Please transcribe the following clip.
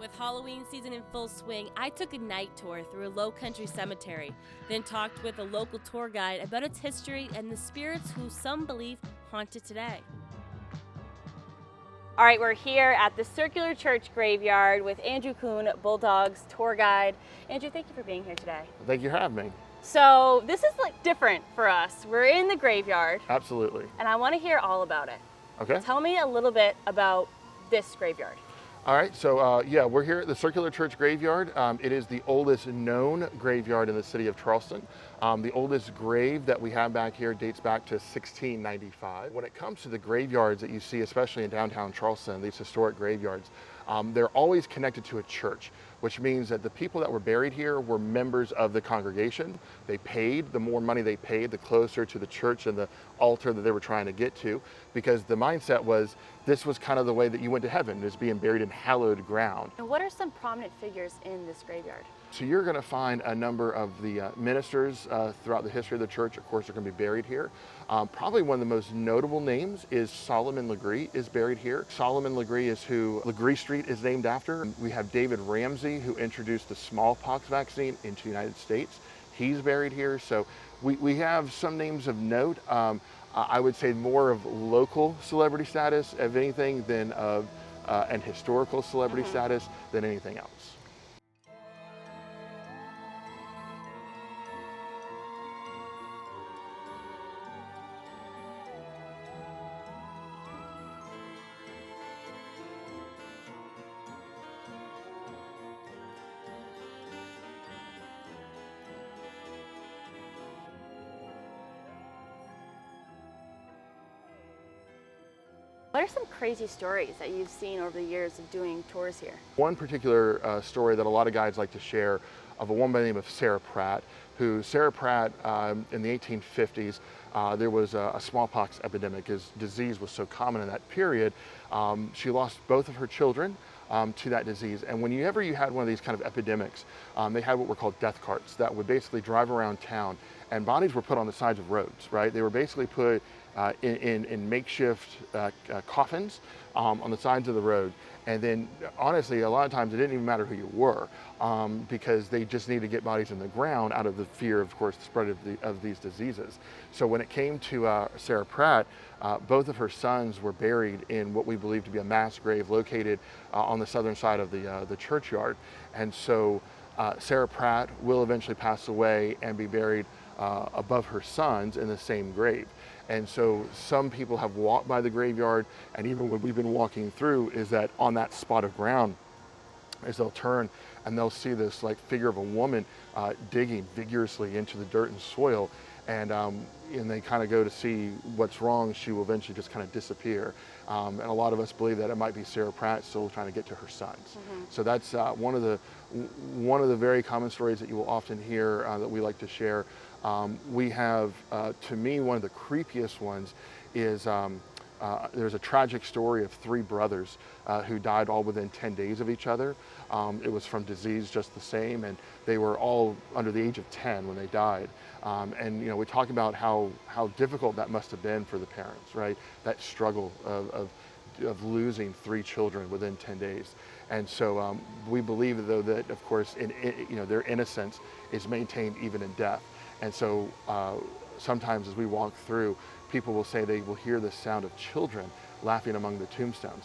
With Halloween season in full swing, I took a night tour through a low-country cemetery, then talked with a local tour guide about its history and the spirits who some believe haunt it today. All right, we're here at the Circular Church Graveyard with Andrew Kuhn, Bulldog's tour guide. Andrew, thank you for being here today. Thank you for having me. So this is different for us. We're in the graveyard. Absolutely. And I want to hear all about it. Okay. Tell me a little bit about this graveyard. All right, so yeah, we're here at the Circular Church Graveyard. It is the oldest known graveyard in the city of Charleston. The oldest grave that we have back here dates back to 1695. When it comes to the graveyards that you see, especially in downtown Charleston, these historic graveyards, they're always connected to a church, which means that the people that were buried here were members of the congregation. They paid. The more money they paid, the closer to the church and the altar that they were trying to get to, because the mindset was this was kind of the way that you went to heaven, is being buried in hallowed ground. And what are some prominent figures in this graveyard? So you're going to find a number of the ministers throughout the history of the church. Of course, are going to be buried here. Probably one of the most notable names is Solomon Legree is buried here. Solomon Legree is who Legree Street is named after. We have David Ramsey, who introduced the smallpox vaccine into the United States. He's buried here. So we have some names of note. I would say more of local celebrity status, of anything, than of and historical celebrity status than anything else. What are some crazy stories that you've seen over the years of doing tours here? One particular story that a lot of guides like to share of a woman by the name of Sarah Pratt, Sarah Pratt in the 1850s, there was a smallpox epidemic. His disease was so common in that period. She lost both of her children to that disease. And whenever you had one of these kind of epidemics, they had what were called death carts that would basically drive around town, and bodies were put on the sides of roads, right? They were basically put in makeshift coffins on the sides of the road. And then honestly, a lot of times it didn't even matter who you were, because they just needed to get bodies in the ground out of the fear, of course, the spread of these diseases. So when it came to Sarah Pratt, both of her sons were buried in what we believe to be a mass grave located on the southern side of the churchyard. And so Sarah Pratt will eventually pass away and be buried above her sons in the same grave. And so some people have walked by the graveyard, and even when we've been walking through, is that on that spot of ground, as they'll turn and they'll see this figure of a woman digging vigorously into the dirt and soil, and they kind of go to see what's wrong. She will eventually just kind of disappear. And a lot of us believe that it might be Sarah Pratt still trying to get to her sons. So that's one of the very common stories that you will often hear that we like to share. We have, to me, one of the creepiest ones is there's a tragic story of three brothers who died all within 10 days of each other. It was from disease just the same, and they were all under the age of 10 when they died. And we talk about how difficult that must have been for the parents, right? That struggle of losing three children within 10 days. And so we believe, though, that of course their innocence is maintained even in death. And so sometimes as we walk through, people will say they will hear the sound of children laughing among the tombstones.